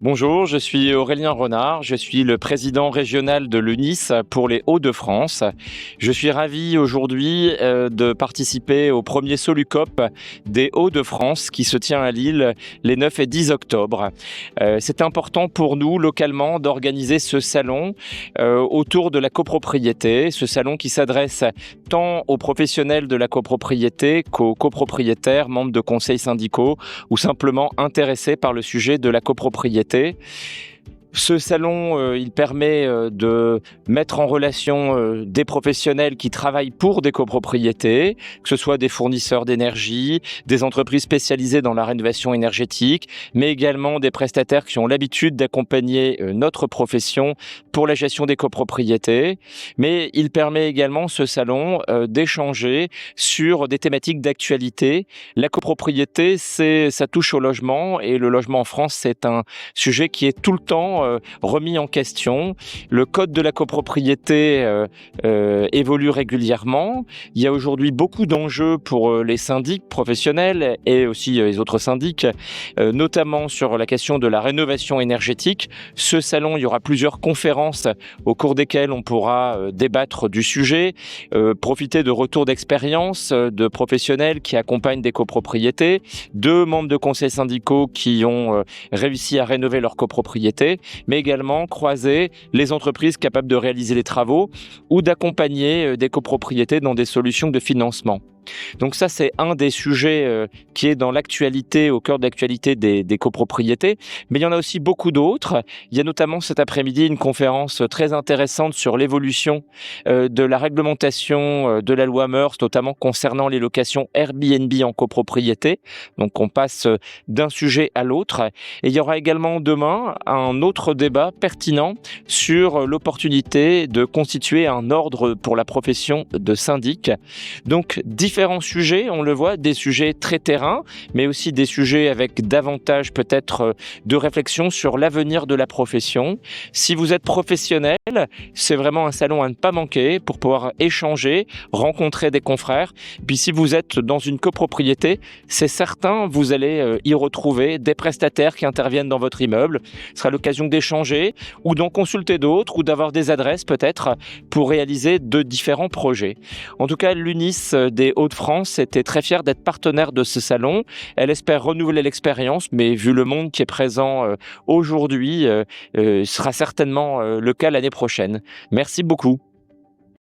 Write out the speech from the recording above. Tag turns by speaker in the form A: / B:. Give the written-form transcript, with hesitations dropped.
A: Bonjour, je suis Aurélien Renard, je suis le président régional de l'UNIS pour les Hauts-de-France. Je suis ravi aujourd'hui de participer au premier Solucop des Hauts-de-France qui se tient à Lille les 9 et 10 octobre. C'est important pour nous localement d'organiser ce salon autour de la copropriété, ce salon qui s'adresse tant aux professionnels de la copropriété qu'aux copropriétaires, membres de conseils syndicaux ou simplement intéressés par le sujet de la copropriété. Ce salon, il permet de mettre en relation des professionnels qui travaillent pour des copropriétés, que ce soit des fournisseurs d'énergie, des entreprises spécialisées dans la rénovation énergétique, mais également des prestataires qui ont l'habitude d'accompagner notre profession pour la gestion des copropriétés. Mais il permet également, ce salon, d'échanger sur des thématiques d'actualité. La copropriété, ça touche au logement, et le logement en France, c'est un sujet qui est tout le temps remis en question. Le code de la copropriété évolue régulièrement. Il y a aujourd'hui beaucoup d'enjeux pour les syndics professionnels et aussi les autres syndics, notamment sur la question de la rénovation énergétique. Ce salon, il y aura plusieurs conférences au cours desquelles on pourra débattre du sujet, profiter de retours d'expérience de professionnels qui accompagnent des copropriétés, de membres de conseils syndicaux qui ont réussi à rénover leur copropriété, mais également croiser les entreprises capables de réaliser les travaux ou d'accompagner des copropriétés dans des solutions de financement. Donc ça, c'est un des sujets qui est dans l'actualité, au cœur de l'actualité des copropriétés. Mais il y en a aussi beaucoup d'autres. Il y a notamment cet après-midi une conférence très intéressante sur l'évolution de la réglementation de la loi Meurs, notamment concernant les locations Airbnb en copropriété. Donc on passe d'un sujet à l'autre. Et il y aura également demain un autre débat pertinent sur l'opportunité de constituer un ordre pour la profession de syndic. Donc différents sujets, on le voit, des sujets très terrain, mais aussi des sujets avec davantage peut-être de réflexion sur l'avenir de la profession. Si vous êtes professionnel, c'est vraiment un salon à ne pas manquer pour pouvoir échanger, rencontrer des confrères. Puis si vous êtes dans une copropriété, c'est certain, vous allez y retrouver des prestataires qui interviennent dans votre immeuble. Ce sera l'occasion d'échanger ou d'en consulter d'autres ou d'avoir des adresses peut-être pour réaliser de différents projets. En tout cas, l'UNIS des Hauts-de-France était très fière d'être partenaire de ce salon. Elle espère renouveler l'expérience, mais vu le monde qui est présent aujourd'hui, sera certainement le cas l'année prochaine. Merci beaucoup.